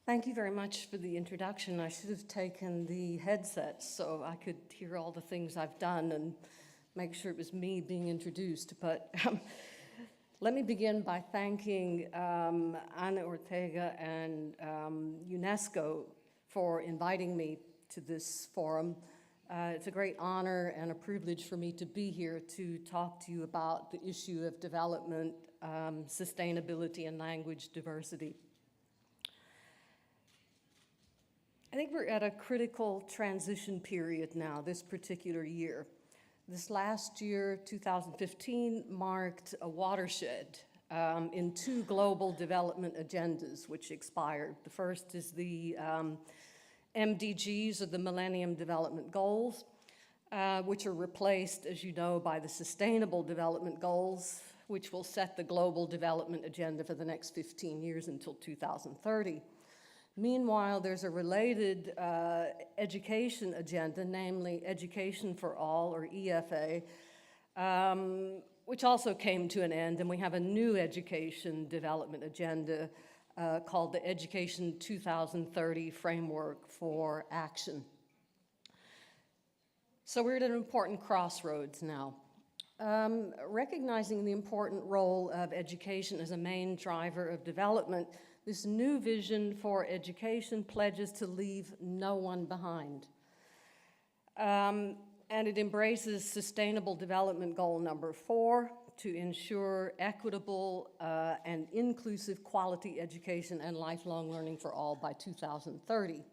Thank you very much for the introduction. I should have taken the headset so I could hear all the things I've done and make sure it was me being introduced. But let me begin by thanking Ana Ortega and UNESCO for inviting me to this forum. It's a great honor and a privilege for me to be here to talk to you about the issue of development, sustainability, and language diversity. I think we're at a critical transition period now, this particular year. This last year, 2015, marked a watershed in two global development agendas which expired. The first is the MDGs, or the Millennium Development Goals, which are replaced, as you know, by the Sustainable Development Goals, which will set the global development agenda for the next 15 years until 2030. Meanwhile, there's a related education agenda, namely Education for All, or EFA, which also came to an end, and we have a new education development agenda called the Education 2030 Framework for Action. So we're at an important crossroads now. Recognizing the important role of education as a main driver of development, this new vision for education pledges to leave no one behind. And it embraces Sustainable Development Goal number 4 to ensure equitable and inclusive quality education and lifelong learning for all by 2030.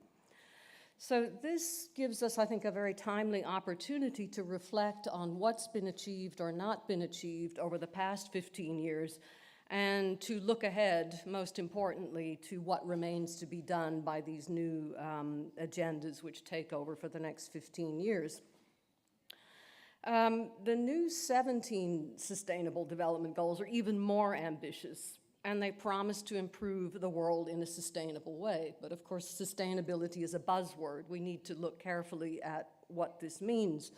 So this gives us, I think, a very timely opportunity to reflect on what's been achieved or not been achieved over the past 15 years, and to look ahead, most importantly, to what remains to be done by these new agendas which take over for the next 15 years. The new 17 Sustainable Development Goals are even more ambitious, and they promise to improve the world in a sustainable way. But of course, sustainability is a buzzword. We need to look carefully at what this means.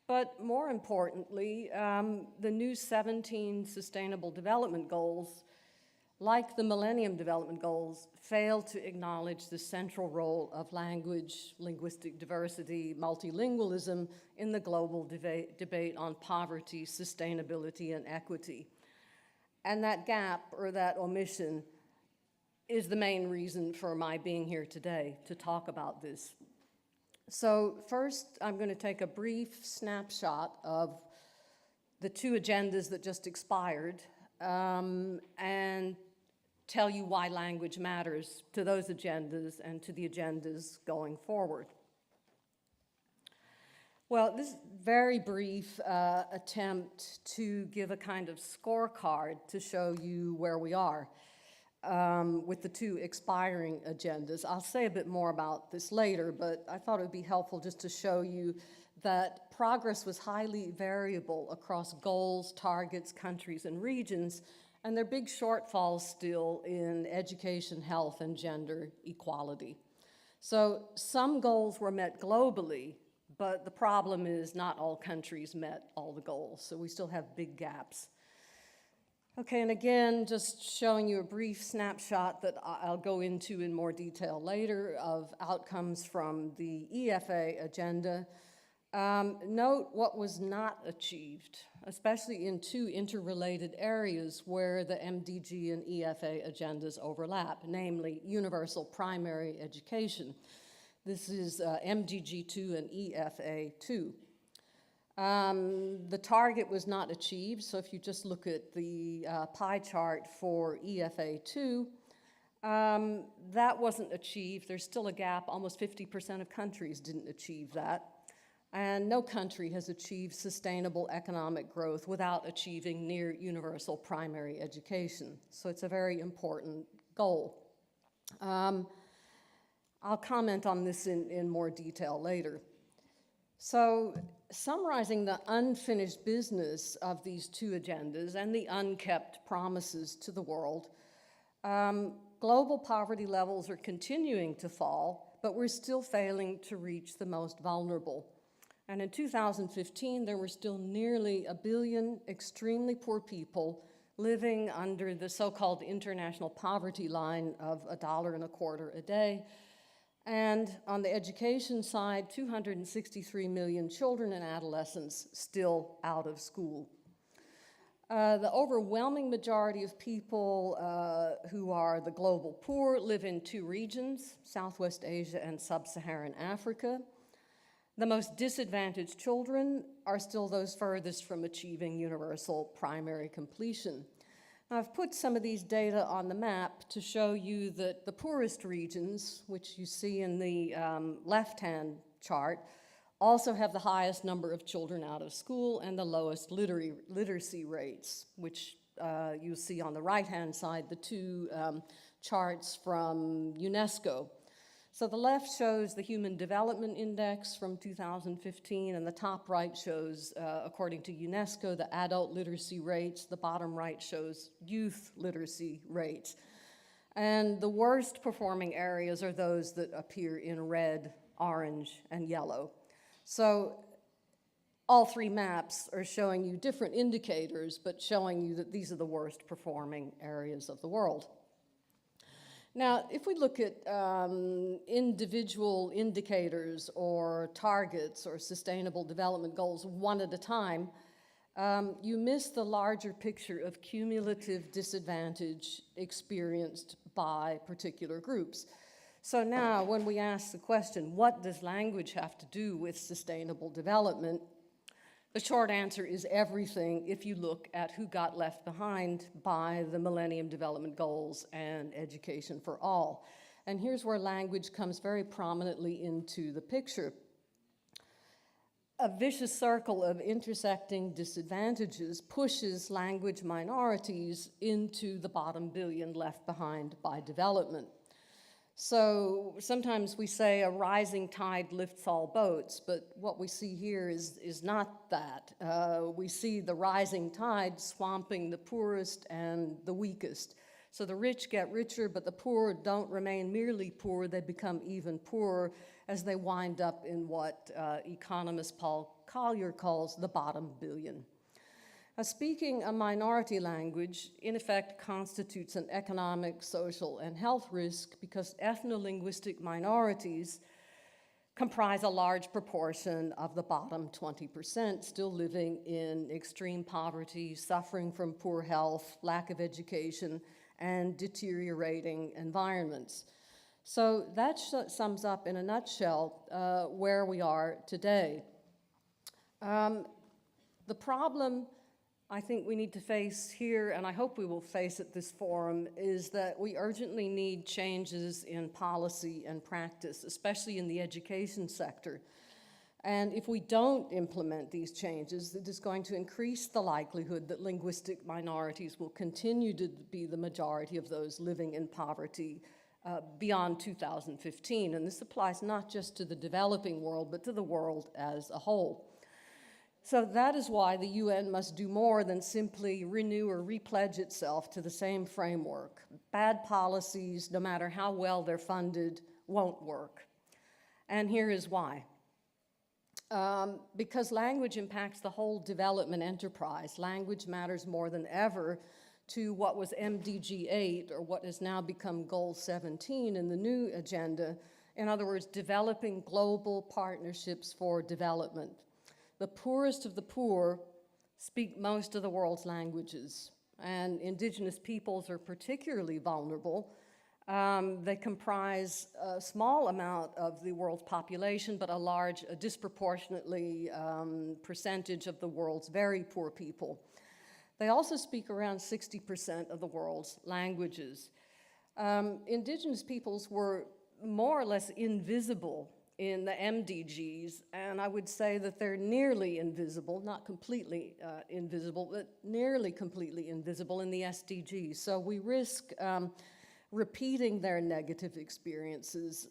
But more importantly, the new 17 Sustainable Development Goals, like the Millennium Development Goals, fail to acknowledge the central role of language, linguistic diversity, multilingualism in the global debate on poverty, sustainability, and equity. And that gap, or that omission, is the main reason for my being here today to talk about this. So first, I'm going to take a brief snapshot of the two agendas that just expired and tell you why language matters to those agendas and to the agendas going forward. Well, this very brief attempt to give a kind of scorecard to show you where we are with the two expiring agendas. I'll say a bit more about this later, but I thought it would be helpful just to show you that progress was highly variable across goals, targets, countries, and regions, and there are big shortfalls still in education, health, and gender equality. So some goals were met globally, but the problem is not all countries met all the goals, so we still have big gaps. Okay, and again, just showing you a brief snapshot that I'll go into in more detail later of outcomes from the EFA agenda. Note what was not achieved, especially in two interrelated areas where the MDG and EFA agendas overlap, namely universal primary education. This is MDG 2 and EFA 2. The target was not achieved, so if you just look at the pie chart for EFA 2, that wasn't achieved. There's still a gap. Almost 50% of countries didn't achieve that. And no country has achieved sustainable economic growth without achieving near universal primary education. So it's a very important goal. I'll comment on this in more detail later. So summarizing the unfinished business of these two agendas and the unkept promises to the world, global poverty levels are continuing to fall, but we're still failing to reach the most vulnerable. And in 2015, there were still nearly 1 billion extremely poor people living under the so-called international poverty line of $1.25 a day. And on the education side, 263 million children and adolescents still out of school. The overwhelming majority of people who are the global poor live in two regions, Southwest Asia and Sub-Saharan Africa. The most disadvantaged children are still those furthest from achieving universal primary completion. Now, I've put some of these data on the map to show you that the poorest regions, which you see in the left-hand chart, also have the highest number of children out of school and the lowest literacy rates, which you see on the right-hand side, the two charts from UNESCO. So the left shows the Human Development Index from 2015, and the top right shows, according to UNESCO, the adult literacy rates. The bottom right shows youth literacy rates. And the worst performing areas are those that appear in red, orange, and yellow. So all three maps are showing you different indicators, but showing you that these are the worst performing areas of the world. Now, if we look at individual indicators or targets or sustainable development goals one at a time, you miss the larger picture of cumulative disadvantage experienced by particular groups. So now, when we ask the question, what does language have to do with sustainable development? The short answer is everything if you look at who got left behind by the Millennium Development Goals and education for all. And here's where language comes very prominently into the picture. A vicious circle of intersecting disadvantages pushes language minorities into the bottom billion left behind by development. So sometimes we say a rising tide lifts all boats, but what we see here is not that. We see the rising tide swamping the poorest and the weakest. So the rich get richer, but the poor don't remain merely poor, they become even poorer as they wind up in what economist Paul Collier calls the bottom billion. Now, speaking a minority language, in effect, constitutes an economic, social, and health risk because ethno-linguistic minorities comprise a large proportion of the bottom 20%, still living in extreme poverty, suffering from poor health, lack of education, and deteriorating environments. So that sums up in a nutshell where we are today. The problem I think we need to face here, and I hope we will face at this forum, is that we urgently need changes in policy and practice, especially in the education sector. And if we don't implement these changes, it is going to increase the likelihood that linguistic minorities will continue to be the majority of those living in poverty beyond 2015. And this applies not just to the developing world, but to the world as a whole. So that is why the UN must do more than simply renew or repledge itself to the same framework. Bad policies, no matter how well they're funded, won't work. And here is why. Because language impacts the whole development enterprise. Language matters more than ever to what was MDG 8, or what has now become Goal 17 in the new agenda. In other words, developing global partnerships for development. The poorest of the poor speak most of the world's languages, and indigenous peoples are particularly vulnerable. They comprise a small amount of the world's population, but a disproportionately percentage of the world's very poor people. They also speak around 60% of the world's languages. Indigenous peoples were more or less invisible in the MDGs, and I would say that they're nearly invisible, not completely invisible, but nearly completely invisible in the SDGs. So we risk repeating their negative experiences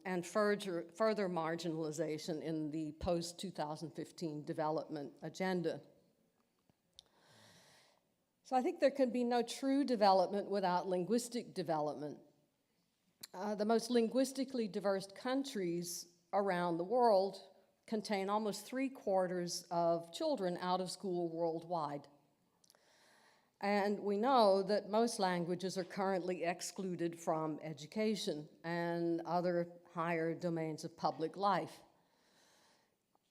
and further marginalization in the post-2015 development agenda. So I think there can be no true development without linguistic development. The most linguistically diverse countries around the world contain almost 3/4 of children out of school worldwide. And we know that most languages are currently excluded from education and other higher domains of public life.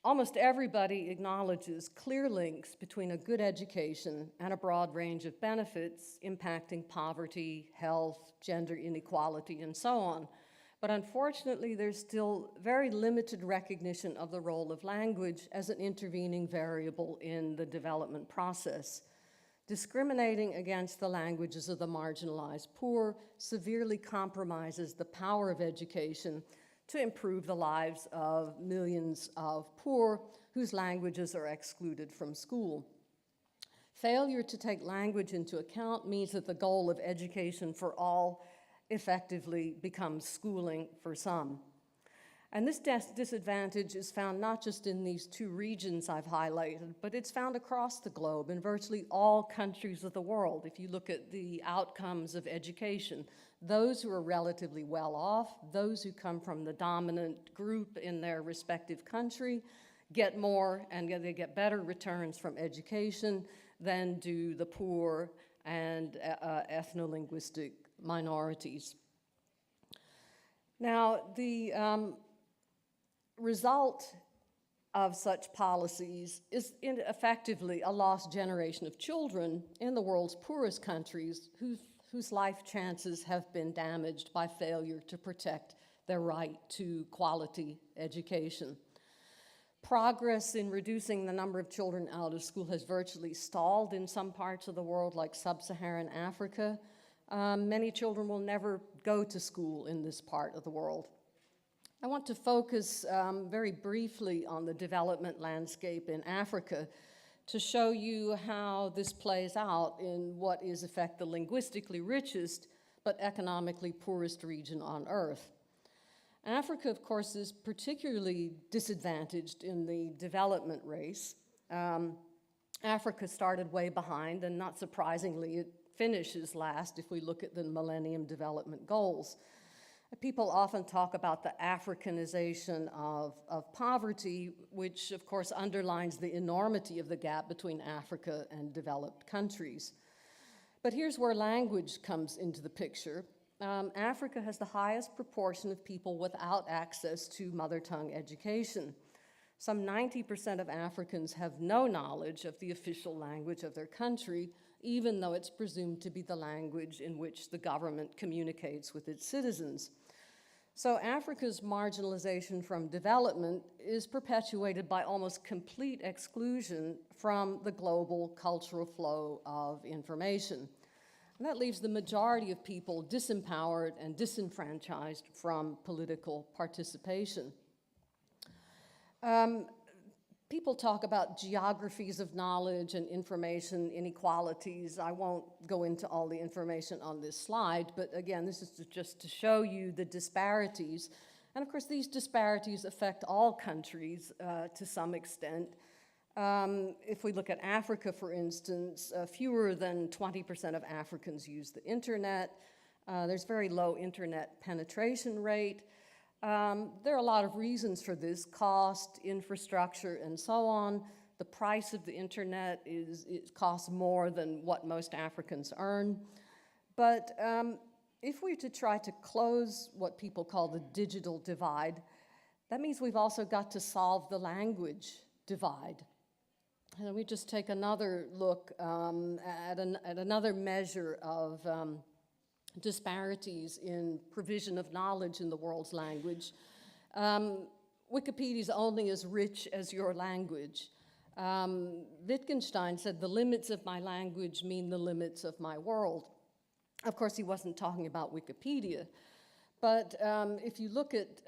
Almost everybody acknowledges clear links between a good education and a broad range of benefits impacting poverty, health, gender inequality, and so on. But unfortunately, there's still very limited recognition of the role of language as an intervening variable in the development process. Discriminating against the languages of the marginalized poor severely compromises the power of education to improve the lives of millions of poor whose languages are excluded from school. Failure to take language into account means that the goal of education for all effectively becomes schooling for some. And this disadvantage is found not just in these two regions I've highlighted, but it's found across the globe in virtually all countries of the world. If you look at the outcomes of education, those who are relatively well off, those who come from the dominant group in their respective country, get more and they get better returns from education than do the poor and ethno-linguistic minorities. Now, the result of such policies is effectively a lost generation of children in the world's poorest countries whose life chances have been damaged by failure to protect their right to quality education. Progress in reducing the number of children out of school has virtually stalled in some parts of the world, like sub-Saharan Africa. Many children will never go to school in this part of the world. I want to focus very briefly on the development landscape in Africa to show you how this plays out in what is, in fact, the linguistically richest but economically poorest region on Earth. Africa, of course, is particularly disadvantaged in the development race. Africa started way behind, and not surprisingly, it finishes last if we look at the Millennium Development Goals. People often talk about the Africanization of poverty, which of course underlines the enormity of the gap between Africa and developed countries. But here's where language comes into the picture. Africa has the highest proportion of people without access to mother tongue education. Some 90% of Africans have no knowledge of the official language of their country, even though it's presumed to be the language in which the government communicates with its citizens. So Africa's marginalization from development is perpetuated by almost complete exclusion from the global cultural flow of information. And that leaves the majority of people disempowered and disenfranchised from political participation. People talk about geographies of knowledge and information inequalities. I won't go into all the information on this slide, but again, this is just to show you the disparities. And of course, these disparities affect all countries to some extent. If we look at Africa, for instance, fewer than 20% of Africans use the internet. There's very low internet penetration rate. There are a lot of reasons for this: cost, infrastructure, and so on. The price of the internet it costs more than what most Africans earn. But if we're to try to close what people call the digital divide, that means we've also got to solve the language divide. And we just take another look at another measure of disparities in provision of knowledge in the world's language. Wikipedia is only as rich as your language. Wittgenstein said, "The limits of my language mean the limits of my world." Of course, he wasn't talking about Wikipedia, but if you look at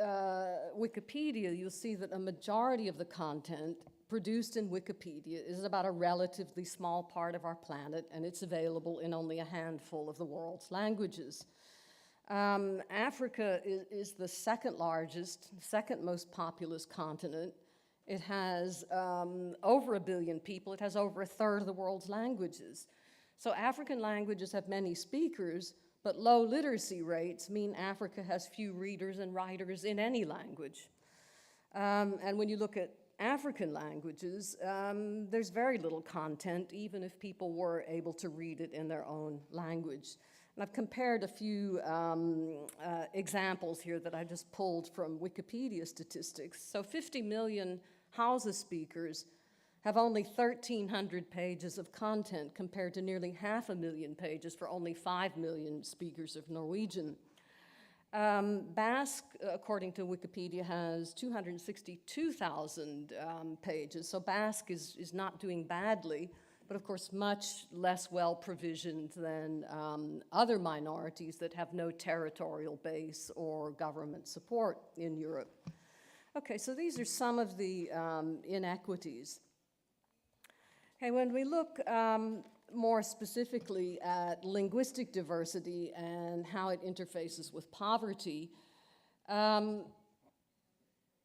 Wikipedia, you'll see that a majority of the content produced in Wikipedia is about a relatively small part of our planet, and it's available in only a handful of the world's languages. Africa is the second largest, second most populous continent. It has over 1 billion people. It has over 1/3 of the world's languages. So African languages have many speakers, but low literacy rates mean Africa has few readers and writers in any language. And when you look at African languages, there's very little content, even if people were able to read it in their own language. And I've compared a few examples here that I just pulled from Wikipedia statistics. So 50 million Hausa speakers have only 1,300 pages of content compared to nearly 500,000 pages for only 5 million speakers of Norwegian. Basque, according to Wikipedia, has 262,000 pages, so Basque is not doing badly, but of course much less well provisioned than other minorities that have no territorial base or government support in Europe. Okay, so these are some of the inequities. Okay, when we look more specifically at linguistic diversity and how it interfaces with poverty,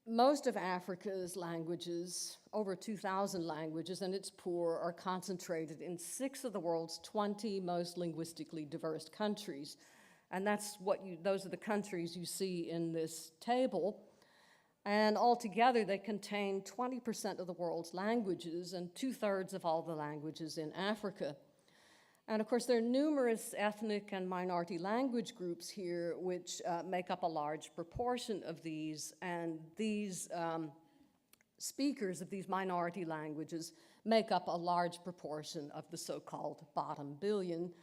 most of Africa's languages, over 2,000 languages, and its poor, are concentrated in 6 of the world's 20 most linguistically diverse countries. And those are the countries you see in this table. And altogether, they contain 20% of the world's languages and 2/3 of all the languages in Africa. And of course, there are numerous ethnic and minority language groups here which make up a large proportion of these, and these speakers of these minority languages make up a large proportion of the so-called bottom billion,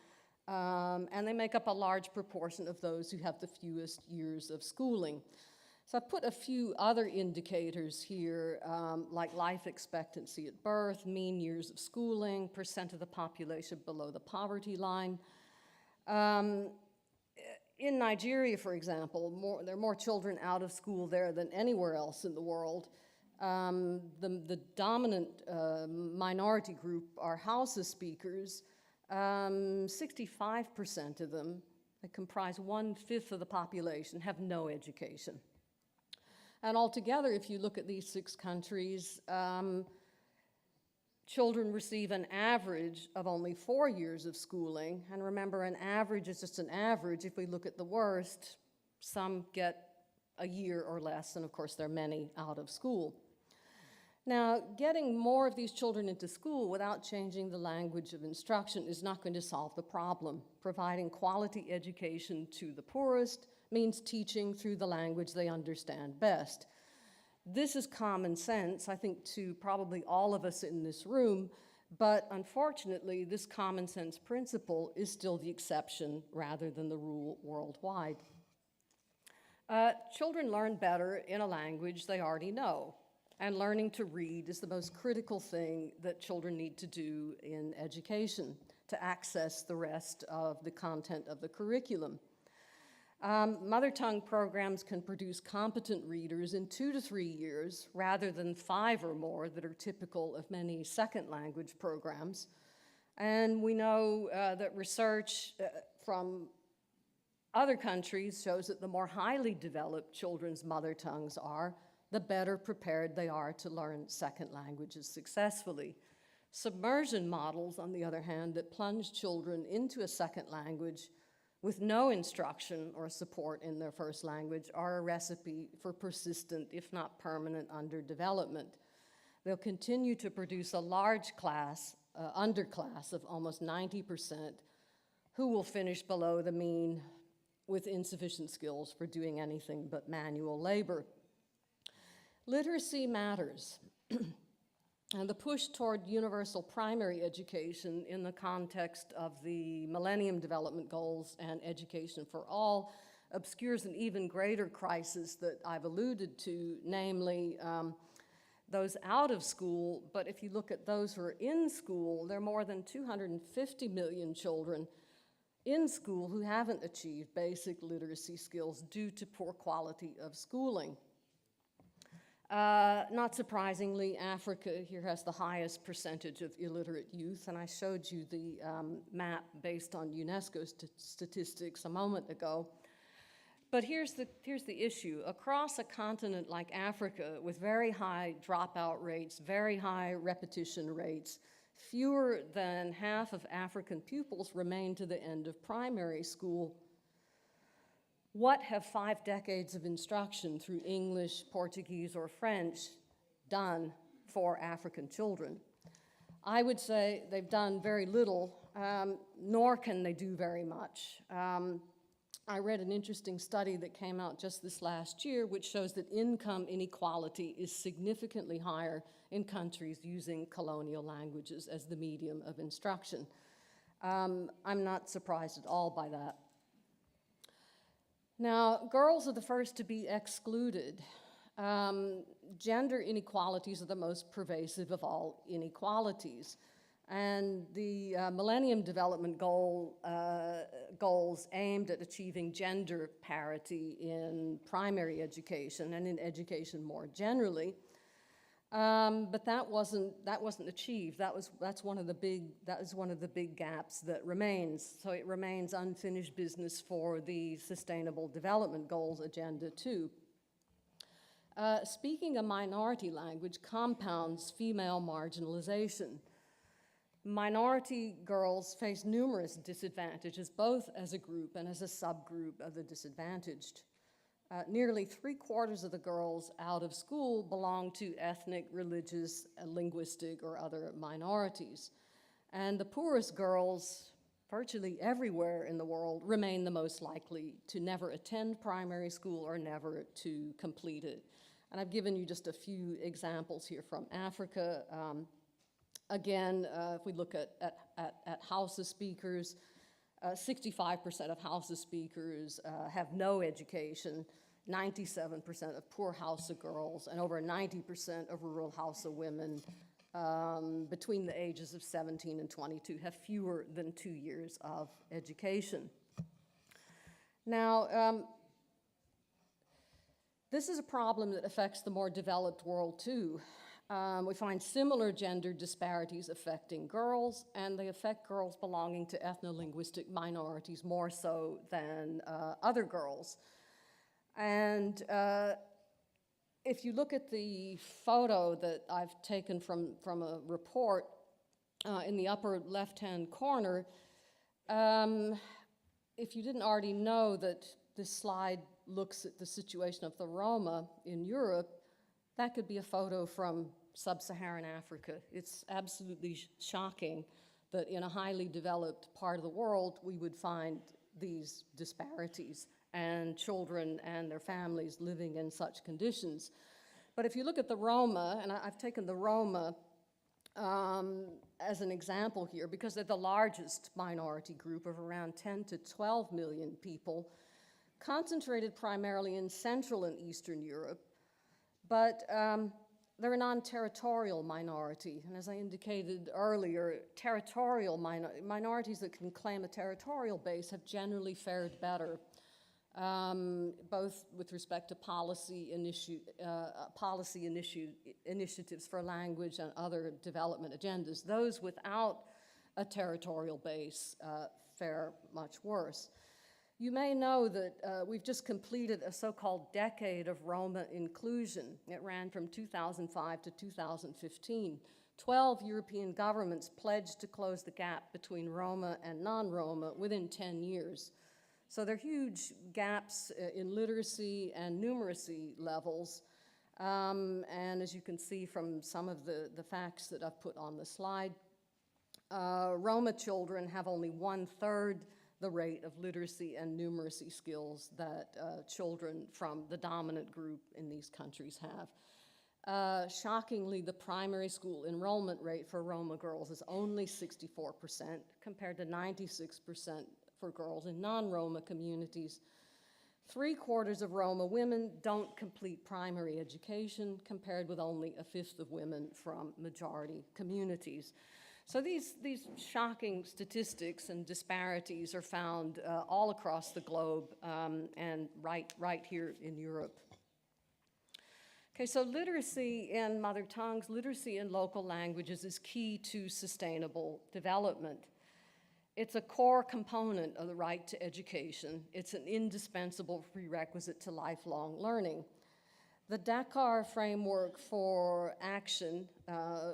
and they make up a large proportion of those who have the fewest years of schooling. So I put a few other indicators here, like life expectancy at birth, mean years of schooling, percent of the population below the poverty line. In Nigeria, for example, there are more children out of school there than anywhere else in the world. The dominant minority group are Hausa speakers. 65% of them, that comprise 1/5 of the population, have no education. And altogether, if you look at these 6 countries, children receive an average of only 4 years of schooling. And remember, an average is just an average. If we look at the worst, some get a year or less, and of course, there are many out of school. Now, getting more of these children into school without changing the language of instruction is not going to solve the problem. Providing quality education to the poorest means teaching through the language they understand best. This is common sense, I think, to probably all of us in this room, but unfortunately, this common sense principle is still the exception rather than the rule worldwide. Children learn better in a language they already know, and learning to read is the most critical thing that children need to do in education to access the rest of the content of the curriculum. Mother tongue programs can produce competent readers in 2 to 3 years rather than 5 or more that are typical of many second language programs. And we know that research from other countries shows that the more highly developed children's mother tongues are, the better prepared they are to learn second languages successfully. Submersion models, on the other hand, that plunge children into a second language with no instruction or support in their first language are a recipe for persistent, if not permanent, underdevelopment. They'll continue to produce a large underclass of almost 90% who will finish below the mean with insufficient skills for doing anything but manual labor. Literacy matters. And the push toward universal primary education in the context of the Millennium Development Goals and education for all obscures an even greater crisis that I've alluded to, namely those out of school. But if you look at those who are in school, there are more than 250 million children in school who haven't achieved basic literacy skills due to poor quality of schooling. Not surprisingly, Africa here has the highest percentage of illiterate youth, and I showed you the map based on UNESCO statistics a moment ago. But here's the issue. Across a continent like Africa, with very high dropout rates, very high repetition rates, fewer than half of African pupils remain to the end of primary school. What have 5 decades of instruction through English, Portuguese, or French done for African children. I would say they've done very little, nor can they do very much. I read an interesting study that came out just this last year, which shows that income inequality is significantly higher in countries using colonial languages as the medium of instruction. I'm not surprised at all by that. Now, girls are the first to be excluded. Gender inequalities are the most pervasive of all inequalities. And the Millennium Development Goals aimed at achieving gender parity in primary education and in education more generally. But that wasn't achieved. That's one of the big gaps that remains. So it remains unfinished business for the Sustainable Development Goals agenda too. Speaking a minority language compounds female marginalization. Minority girls face numerous disadvantages, both as a group and as a subgroup of the disadvantaged. Nearly 3/4 of the girls out of school belong to ethnic, religious, linguistic, or other minorities. And the poorest girls, virtually everywhere in the world, remain the most likely to never attend primary school or never to complete it. And I've given you just a few examples here from Africa. Again, if we look at Hausa speakers, 65% of Hausa speakers have no education, 97% of poor Hausa girls, and over 90% of rural Hausa women between the ages of 17 and 22 have fewer than 2 years of education. Now, this is a problem that affects the more developed world too. We find similar gender disparities affecting girls, and they affect girls belonging to ethno-linguistic minorities more so than other girls. And if you look at the photo that I've taken from a report in the upper left-hand corner, if you didn't already know that this slide looks at the situation of the Roma in Europe, that could be a photo from sub-Saharan Africa. It's absolutely shocking that in a highly developed part of the world, we would find these disparities and children and their families living in such conditions. But if you look at the Roma, and I've taken the Roma as an example here because they're the largest minority group of around 10 to 12 million people, concentrated primarily in Central and Eastern Europe, but they're a non-territorial minority. And as I indicated earlier, territorial minorities that can claim a territorial base have generally fared better, both with respect to policy initiatives for language and other development agendas. Those without a territorial base fare much worse. You may know that we've just completed a so-called decade of Roma inclusion. It ran from 2005 to 2015. 12 European governments pledged to close the gap between Roma and non-Roma within 10 years. So there are huge gaps in literacy and numeracy levels. And as you can see from some of the facts that I've put on the slide, Roma children have only 1/3 the rate of literacy and numeracy skills that children from the dominant group in these countries have. Shockingly, the primary school enrollment rate for Roma girls is only 64% compared to 96% for girls in non-Roma communities. 3/4 of Roma women don't complete primary education compared with only 1/5 of women from majority communities. So these shocking statistics and disparities are found all across the globe and right here in Europe. Okay, so literacy in mother tongues, literacy in local languages is key to sustainable development. It's a core component of the right to education. It's an indispensable prerequisite to lifelong learning. The Dakar Framework for Action,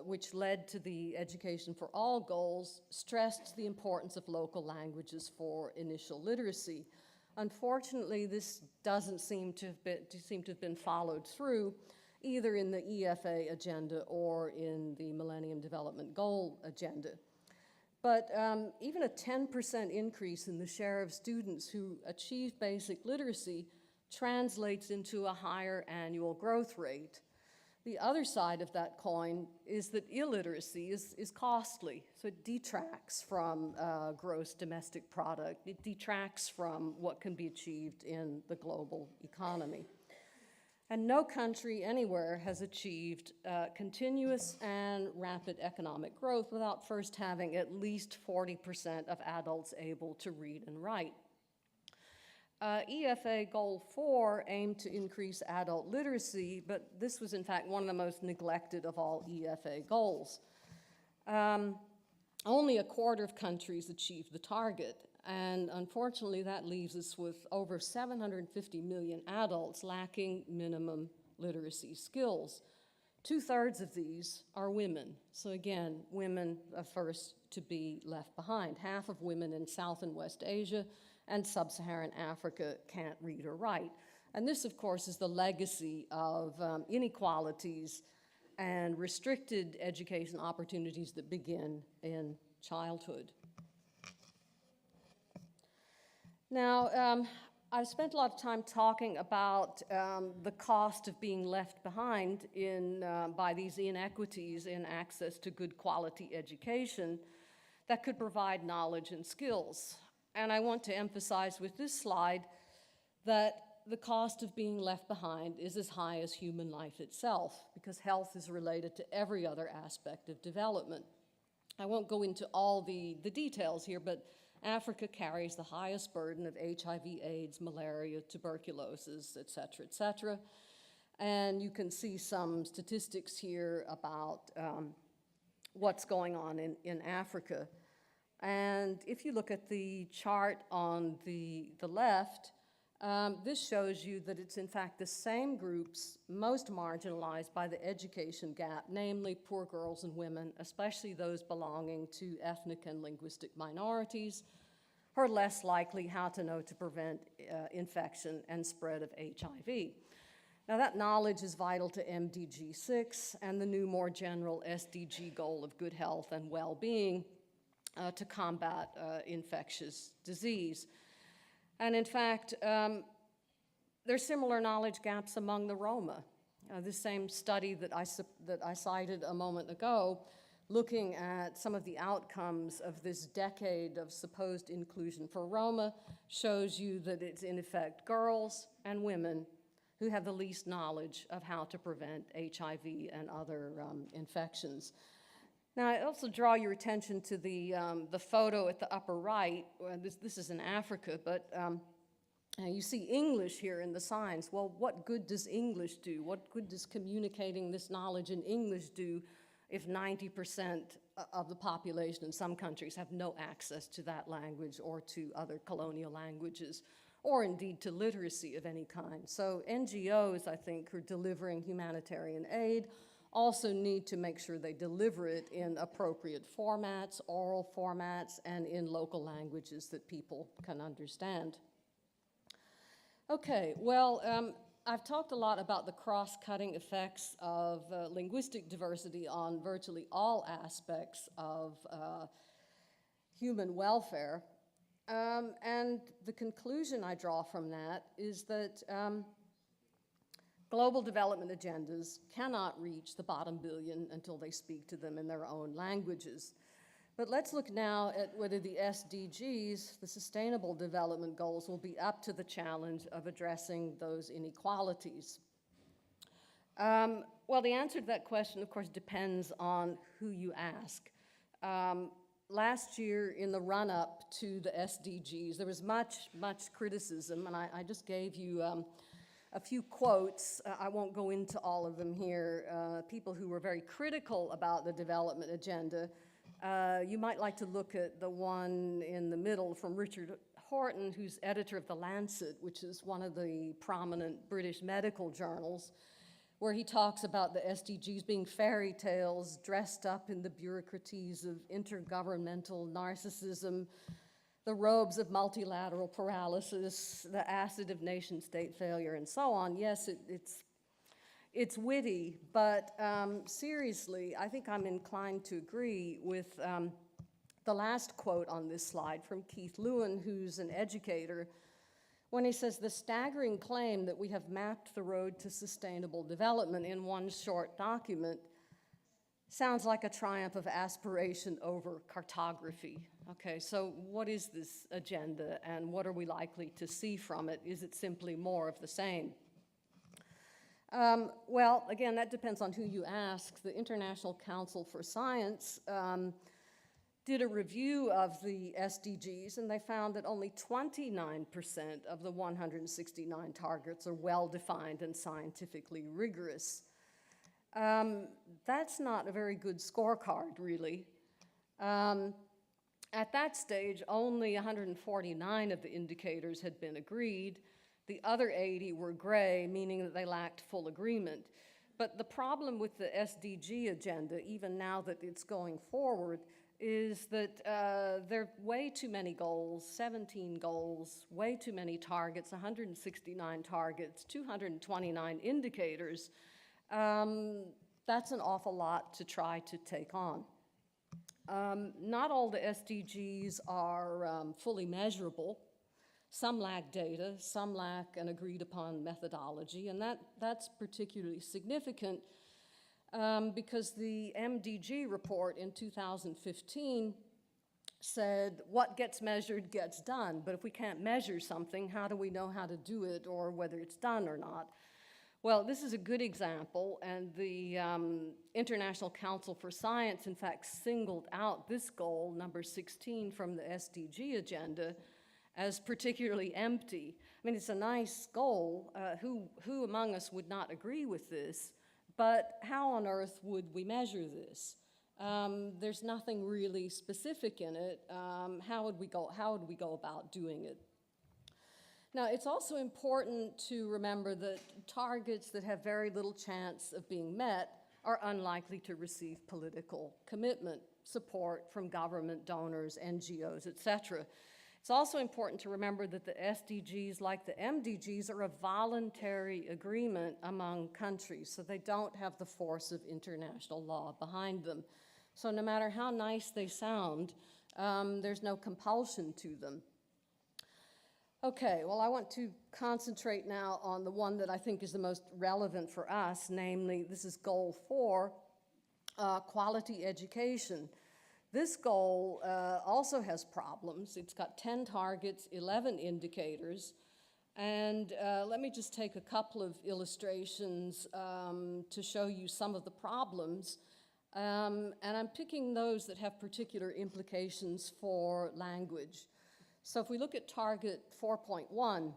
which led to the Education for All goals, stressed the importance of local languages for initial literacy. Unfortunately, this doesn't seem to have been followed through. either in the EFA agenda or in the Millennium Development Goal agenda. But even a 10% increase in the share of students who achieve basic literacy translates into a higher annual growth rate. The other side of that coin is that illiteracy is costly, so it detracts from gross domestic product. It detracts from what can be achieved in the global economy. And no country anywhere has achieved continuous and rapid economic growth without first having at least 40% of adults able to read and write. EFA Goal 4 aimed to increase adult literacy, but this was in fact one of the most neglected of all EFA goals. Only a quarter of countries achieved the target, and unfortunately that leaves us with over 750 million adults lacking minimum literacy skills. 2/3 of these are women. So again, women are first to be left behind. Half of women in South and West Asia and sub-Saharan Africa can't read or write. And this, of course, is the legacy of inequalities and restricted education opportunities that begin in childhood. Now, I've spent a lot of time talking about the cost of being left behind by these inequities in access to good quality education that could provide knowledge and skills. And I want to emphasize with this slide that the cost of being left behind is as high as human life itself, because health is related to every other aspect of development. I won't go into all the details here, but Africa carries the highest burden of HIV, AIDS, malaria, tuberculosis, et cetera, et cetera. And you can see some statistics here about what's going on in Africa. And if you look at the chart on the left, this shows you that it's in fact the same groups most marginalized by the education gap, namely poor girls and women, especially those belonging to ethnic and linguistic minorities, who are less likely how to know to prevent infection and spread of HIV. Now that knowledge is vital to MDG 6 and the new more general SDG goal of good health and well-being to combat infectious disease. And in fact, there's similar knowledge gaps among the Roma. This same study that I cited a moment ago, looking at some of the outcomes of this decade of supposed inclusion for Roma, shows you that it's in effect girls and women who have the least knowledge of how to prevent HIV and other infections. Now, I also draw your attention to the photo at the upper right. This is in Africa, but you see English here in the signs. Well, what good does English do? What good does communicating this knowledge in English do if 90% of the population in some countries have no access to that language or to other colonial languages, or indeed to literacy of any kind? So NGOs, I think, who are delivering humanitarian aid also need to make sure they deliver it in appropriate formats, oral formats, and in local languages that people can understand. Okay, well, I've talked a lot about the cross-cutting effects of linguistic diversity on virtually all aspects of human welfare. And the conclusion I draw from that is that global development agendas cannot reach the bottom billion until they speak to them in their own languages. But let's look now at whether the SDGs, the Sustainable Development Goals, will be up to the challenge of addressing those inequalities. Well, the answer to that question, of course, depends on who you ask. Last year, in the run-up to the SDGs, there was much criticism, and I just gave you a few quotes. I won't go into all of them here. People who were very critical about the development agenda. You might like to look at the one in the middle from Richard Horton, who's editor of The Lancet, which is one of the prominent British medical journals, where he talks about the SDGs being fairy tales dressed up in the bureaucraties of intergovernmental narcissism, the robes of multilateral paralysis, the acid of nation-state failure, and so on. Yes, It's witty, but seriously, I think I'm inclined to agree with the last quote on this slide from Keith Lewin, who's an educator, when he says, "The staggering claim that we have mapped the road to sustainable development in one short document sounds like a triumph of aspiration over cartography." Okay, so what is this agenda and what are we likely to see from it? Is it simply more of the same? Well, again, that depends on who you ask. The International Council for Science did a review of the SDGs, and they found that only 29% of the 169 targets are well-defined and scientifically rigorous. That's not a very good scorecard, really. At that stage, only 149 of the indicators had been agreed. The other 80 were gray, meaning that they lacked full agreement. But the problem with the SDG agenda, even now that it's going forward, is that there are way too many goals, 17 goals, way too many targets, 169 targets, 229 indicators. That's an awful lot to try to take on. Not all the SDGs are fully measurable. Some lack data, some lack an agreed upon methodology, and that's particularly significant because the MDG report in 2015 said what gets measured gets done, but if we can't measure something, how do we know how to do it or whether it's done or not? Well, this is a good example, and the International Council for Science, in fact, singled out this goal, number 16, from the SDG agenda as particularly empty. I mean, it's a nice goal. Who among us would not agree with this? But how on earth would we measure this? There's nothing really specific in it. How would we go about doing it? Now, it's also important to remember that targets that have very little chance of being met are unlikely to receive political commitment, support from government, donors, NGOs, etc. It's also important to remember that the SDGs, like the MDGs, are a voluntary agreement among countries, so they don't have the force of international law behind them. So no matter how nice they sound, there's no compulsion to them. Okay, well, I want to concentrate now on the one that I think is the most relevant for us, namely, this is Goal 4, quality education. This goal also has problems. It's got 10 targets, 11 indicators, and let me just take a couple of illustrations to show you some of the problems, and I'm picking those that have particular implications for language. So if we look at target 4.1,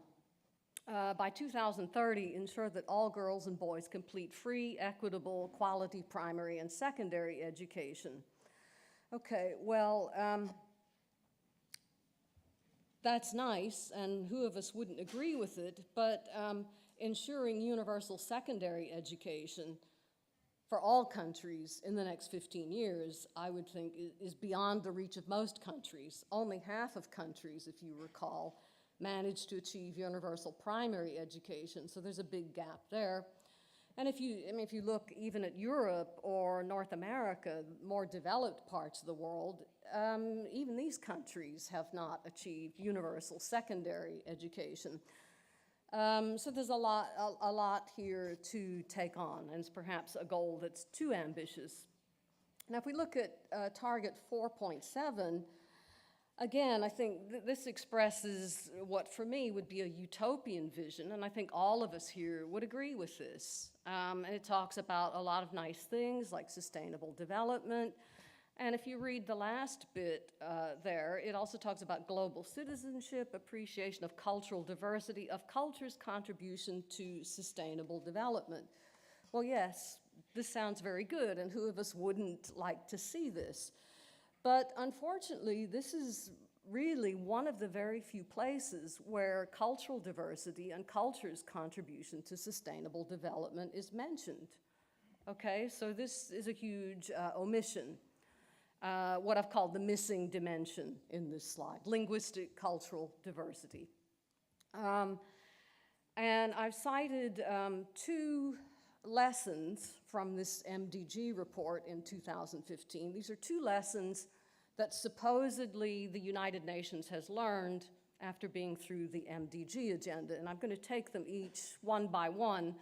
by 2030, ensure that all girls and boys complete free, equitable, quality primary and secondary education. Okay, well, that's nice, and who of us wouldn't agree with it, but ensuring universal secondary education for all countries in the next 15 years, I would think, is beyond the reach of most countries. Only half of countries, if you recall, managed to achieve universal primary education, so there's a big gap there. And if you look even at Europe or North America, more developed parts of the world, even these countries have not achieved universal secondary education. So there's a lot here to take on, and it's perhaps a goal that's too ambitious. Now, if we look at target 4.7, again, I think this expresses what for me would be a utopian vision, and I think all of us here would agree with this. And it talks about a lot of nice things like sustainable development. And if you read the last bit there, it also talks about global citizenship, appreciation of cultural diversity, of culture's contribution to sustainable development. Well, yes, this sounds very good, and who of us wouldn't like to see this? But unfortunately, this is really one of the very few places where cultural diversity and culture's contribution to sustainable development is mentioned. Okay, so this is a huge omission. What I've called the missing dimension in this slide, linguistic cultural diversity. And I've cited two lessons from this MDG report in 2015. These are 2 lessons that supposedly the United Nations has learned after being through the MDG agenda. And I'm going to take them each one by one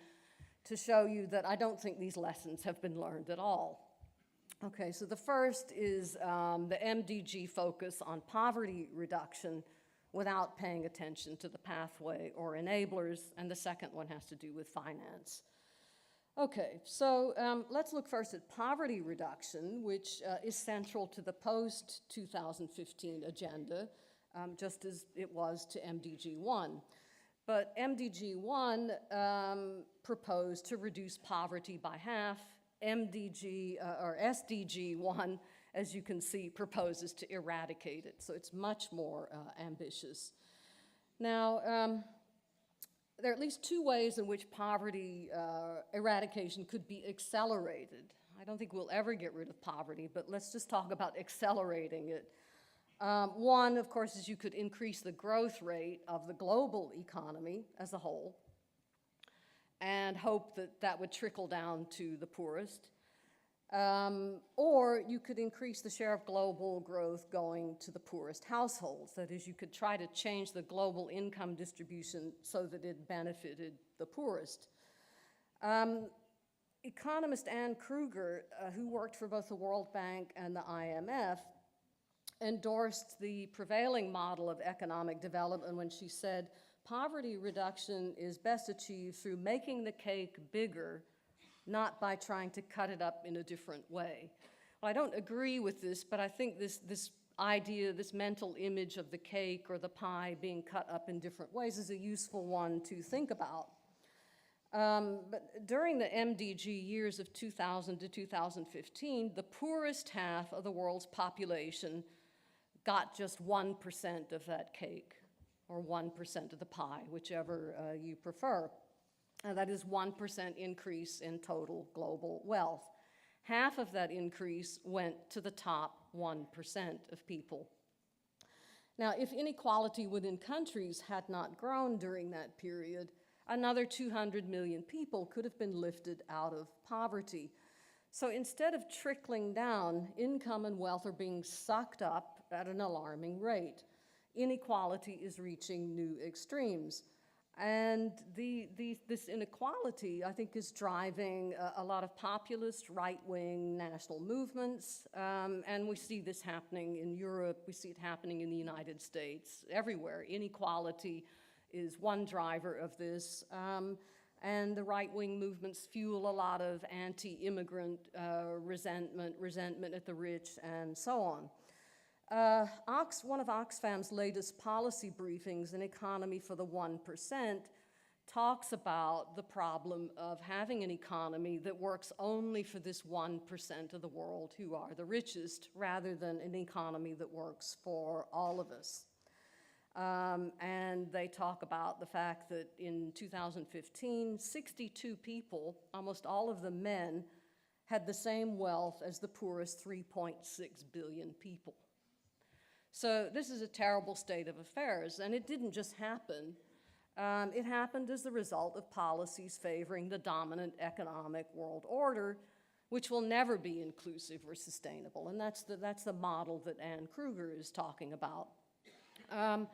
to show you that I don't think these lessons have been learned at all. Okay, so the first is the MDG focus on poverty reduction without paying attention to the pathway or enablers, and the second one has to do with finance. Okay, so let's look first at poverty reduction, which is central to the post-2015 agenda, just as it was to MDG 1. But MDG 1 proposed to reduce poverty by half. MDG, or SDG 1, as you can see, proposes to eradicate it. So it's much more ambitious. Now, there are at least 2 ways in which poverty eradication could be accelerated. I don't think we'll ever get rid of poverty, but let's just talk about accelerating it. One, of course, is you could increase the growth rate of the global economy as a whole and hope that that would trickle down to the poorest. Or you could increase the share of global growth going to the poorest households. That is, you could try to change the global income distribution so that it benefited the poorest. Economist Anne Kruger, who worked for both the World Bank and the IMF, endorsed the prevailing model of economic development when she said, poverty reduction is best achieved through making the cake bigger, not by trying to cut it up in a different way. Well, I don't agree with this, but I think this idea, this mental image of the cake or the pie being cut up in different ways is a useful one to think about. But during the MDG years of 2000 to 2015, the poorest half of the world's population got just 1% of that cake, or 1% of the pie, whichever you prefer. That is 1% increase in total global wealth. Half of that increase went to the top 1% of people. Now, if inequality within countries had not grown during that period, another 200 million people could have been lifted out of poverty. So instead of trickling down, income and wealth are being sucked up at an alarming rate. Inequality is reaching new extremes. And this inequality, I think, is driving a lot of populist, right-wing national movements. And we see this happening in Europe. We see it happening in the United States, everywhere. Inequality is one driver of this. And the right-wing movements fuel a lot of anti-immigrant resentment at the rich, and so on. One of Oxfam's latest policy briefings, An Economy for the 1%, talks about the problem of having an economy that works only for this 1% of the world who are the richest, rather than an economy that works for all of us. And they talk about the fact that in 2015, 62 people, almost all of them men, had the same wealth as the poorest 3.6 billion people. So this is a terrible state of affairs, and it didn't just happen. It happened as the result of policies favoring the dominant economic world order, which will never be inclusive or sustainable, and that's the model that Anne Kruger is talking about. And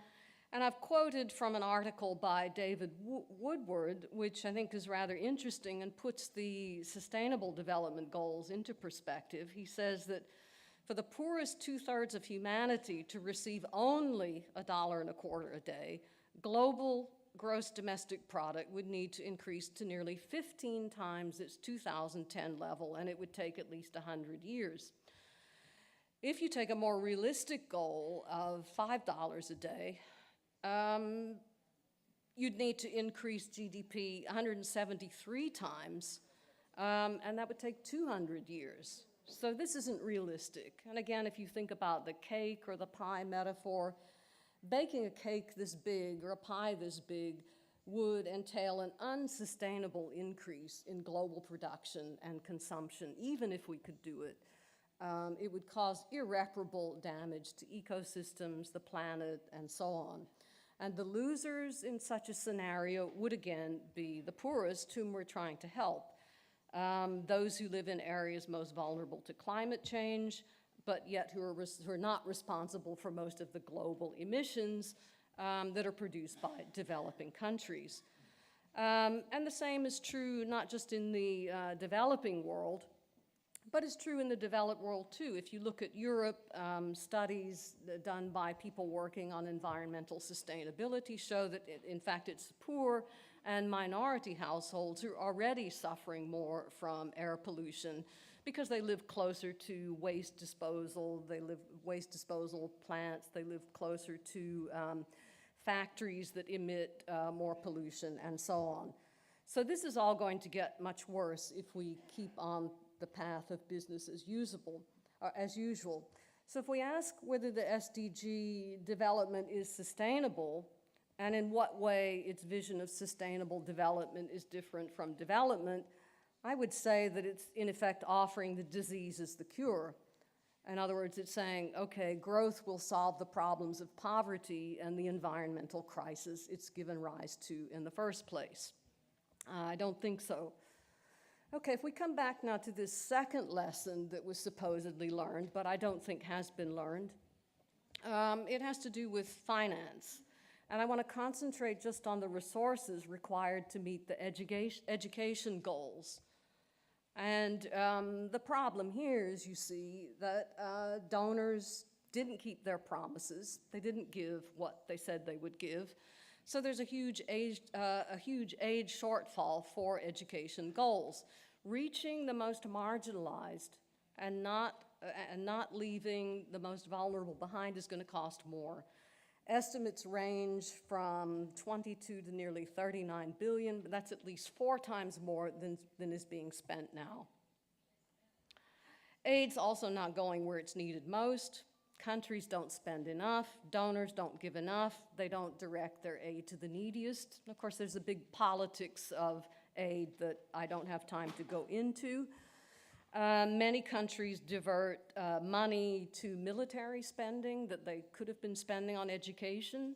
I've quoted from an article by David Woodward, which I think is rather interesting and puts the Sustainable Development Goals into perspective. He says that for the poorest 2/3 of humanity to receive only $1.25 a day, global gross domestic product would need to increase to nearly 15 times its 2010 level, and it would take at least 100 years. If you take a more realistic goal of $5 a day, you'd need to increase GDP 173 times, and that would take 200 years. So this isn't realistic. And again, if you think about the cake or the pie metaphor, baking a cake this big or a pie this big would entail an unsustainable increase in global production and consumption, even if we could do it. It would cause irreparable damage to ecosystems, the planet, and so on. And the losers in such a scenario would again be the poorest, whom we're trying to help. those who live in areas most vulnerable to climate change, but yet who are not responsible for most of the global emissions that are produced by developing countries. And the same is true not just in the developing world, but it's true in the developed world too. If you look at Europe, studies done by people working on environmental sustainability show that, in fact, it's poor and minority households who are already suffering more from air pollution because they live closer to waste disposal, they live waste disposal plants, they live closer to factories that emit more pollution and so on. So this is all going to get much worse if we keep on the path of business as usual. So if we ask whether the SDG development is sustainable, and in what way its vision of sustainable development is different from development, I would say that it's in effect offering the disease as the cure. In other words, it's saying, okay, growth will solve the problems of poverty and the environmental crisis it's given rise to in the first place. I don't think so. Okay, if we come back now to this second lesson that was supposedly learned, but I don't think has been learned, it has to do with finance. And I want to concentrate just on the resources required to meet the education goals. And the problem here is, you see, that donors didn't keep their promises. They didn't give what they said they would give. So there's a huge aid shortfall for education goals. Reaching the most marginalized and not leaving the most vulnerable behind is going to cost more. Estimates range from 22 to nearly 39 billion, but that's at least 4 times more than is being spent now. Aid's also not going where it's needed most. Countries don't spend enough, donors don't give enough, they don't direct their aid to the neediest. And of course, there's a big politics of aid that I don't have time to go into. Many countries divert money to military spending that they could have been spending on education.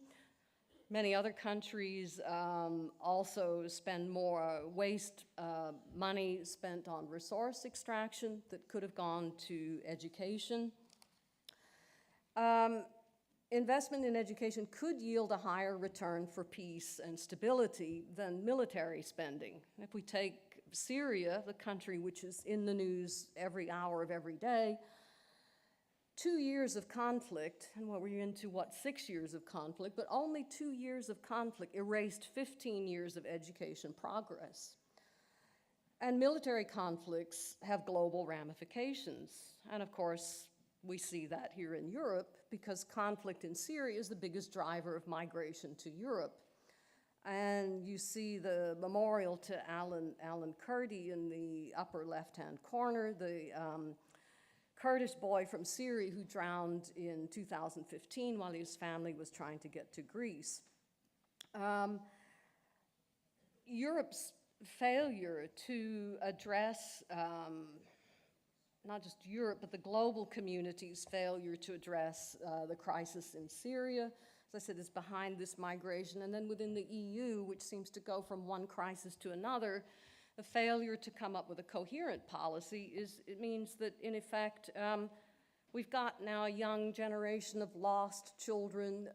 Many other countries also spend more waste money spent on resource extraction that could have gone to education. Investment in education could yield a higher return for peace and stability than military spending. If we take Syria, the country which is in the news every hour of every day, 2 years of conflict, and what we're into, 6 years of conflict, but only 2 years of conflict erased 15 years of education progress. And military conflicts have global ramifications. And of course, we see that here in Europe because conflict in Syria is the biggest driver of migration to Europe. And you see the memorial to Alan Kurdi in the upper left-hand corner, the Kurdish boy from Syria who drowned in 2015 while his family was trying to get to Greece. Europe's failure to address not just Europe, but the global community's failure to address the crisis in Syria, as I said, is behind this migration. And then within the EU, which seems to go from one crisis to another, the failure to come up with a coherent policy it means that, in effect, we've got now a young generation of lost children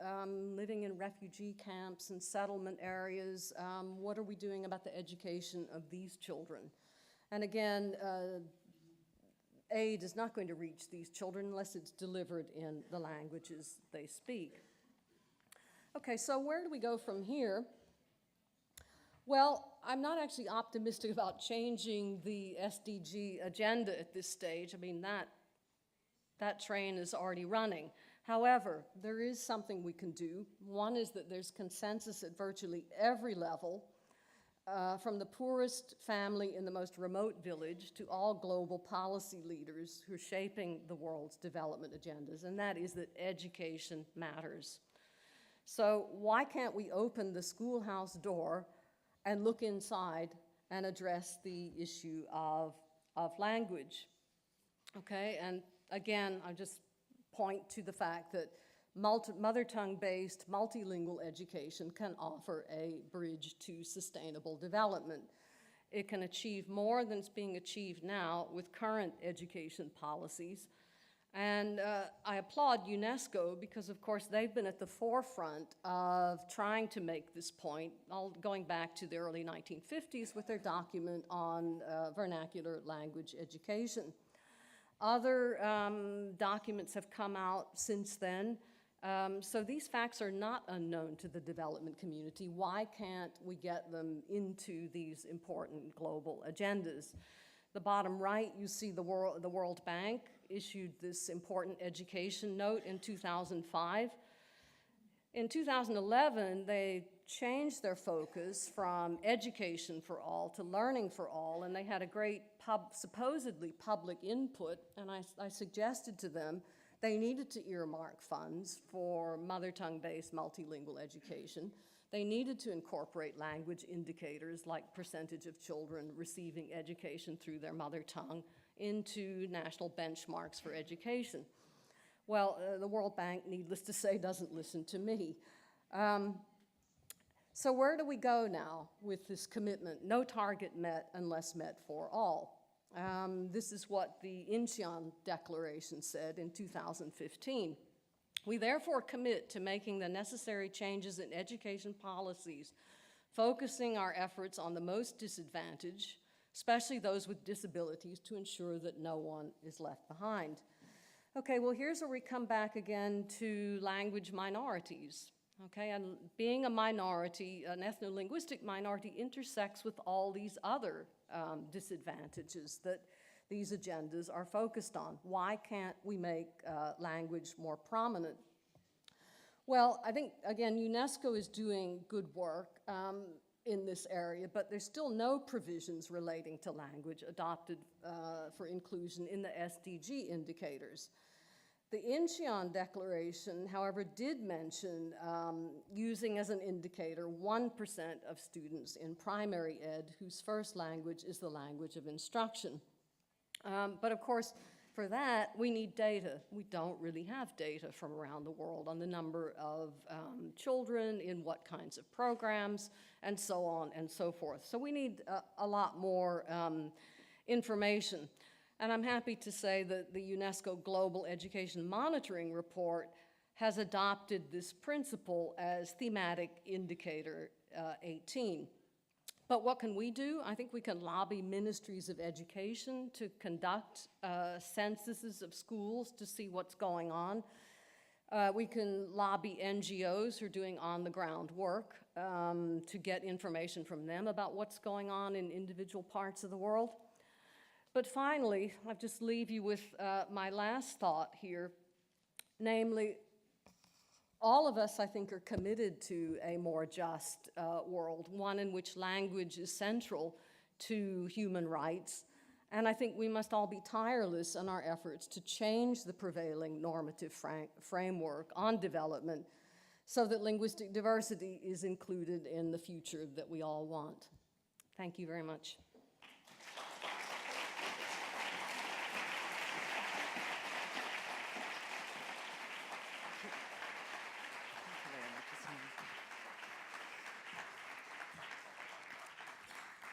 living in refugee camps and settlement areas. What are we doing about the education of these children? And again, aid is not going to reach these children unless it's delivered in the languages they speak. Okay, so where do we go from here? Well, I'm not actually optimistic about changing the SDG agenda at this stage. I mean, that train is already running. However, there is something we can do. One is that there's consensus at virtually every level, from the poorest family in the most remote village to all global policy leaders who are shaping the world's development agendas, and that is that education matters. So why can't we open the schoolhouse door and look inside and address the issue of language? Okay, and again, I just point to the fact that mother tongue-based multilingual education can offer a bridge to sustainable development. It can achieve more than is being achieved now with current education policies. And I applaud UNESCO because, of course, they've been at the forefront of trying to make this point, going back to the early 1950s with their document on vernacular language education. Other documents have come out since then. So these facts are not unknown to the development community. Why can't we get them into these important global agendas? The bottom right, you see the World Bank issued this important education note in 2005. In 2011, they changed their focus from education for all to learning for all, and they had a great supposedly public input, and I suggested to them they needed to earmark funds for mother tongue-based multilingual education. They needed to incorporate language indicators like percentage of children receiving education through their mother tongue into national benchmarks for education. Well, the World Bank, needless to say, doesn't listen to me. So where do we go now with this commitment? No target met unless met for all. This is what the Incheon Declaration said in 2015. We therefore commit to making the necessary changes in education policies, focusing our efforts on the most disadvantaged, especially those with disabilities, to ensure that no one is left behind. Okay, well, here's where we come back again to language minorities. Okay, and being a minority, an ethno-linguistic minority, intersects with all these other disadvantages that these agendas are focused on. Why can't we make language more prominent? Well, I think, again, UNESCO is doing good work in this area, but there's still no provisions relating to language adopted for inclusion in the SDG indicators. The Incheon Declaration, however, did mention using as an indicator 1% of students in primary ed whose first language is the language of instruction. But of course, for that, we need data. We don't really have data from around the world on the number of children, in what kinds of programs, and so on and so forth. So we need a lot more information. And I'm happy to say that the UNESCO Global Education Monitoring Report has adopted this principle as thematic indicator 18. But what can we do? I think we can lobby ministries of education to conduct censuses of schools to see what's going on. We can lobby NGOs who are doing on-the-ground work to get information from them about what's going on in individual parts of the world. But finally, I'll just leave you with my last thought here, namely, all of us, I think, are committed to a more just world, one in which language is central to human rights. And I think we must all be tireless in our efforts to change the prevailing normative framework on development so that linguistic diversity is included in the future that we all want. Thank you very much.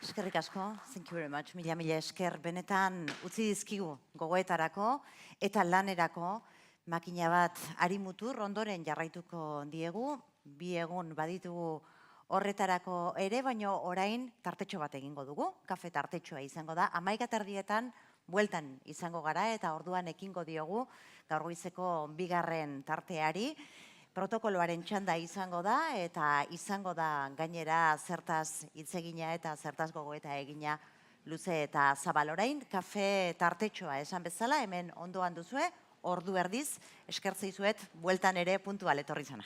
Eskerrik asko, thank you very much. Mila esker benetan utzi dizkigu gogoetarako eta lanerako makina bat arimutur ondoren jarraituko diegu. Bi egun baditugu horretarako ere, baina orain tartetxo bat egingo dugu. Kafe tartetxoa izango da. 11:30 bueltan izango gara eta orduan ekingo diogu gaur goizeko bigarren tarteari. Protokoloaren txanda izango da eta izango da gainera zertaz hitz egina eta zertaz gogoeta egina luze eta zabal. Orain kafe tartetxoa esan bezala hemen ondoan duzue, ordu erdiz eskertzei zuet bueltan ere puntual etorri zana.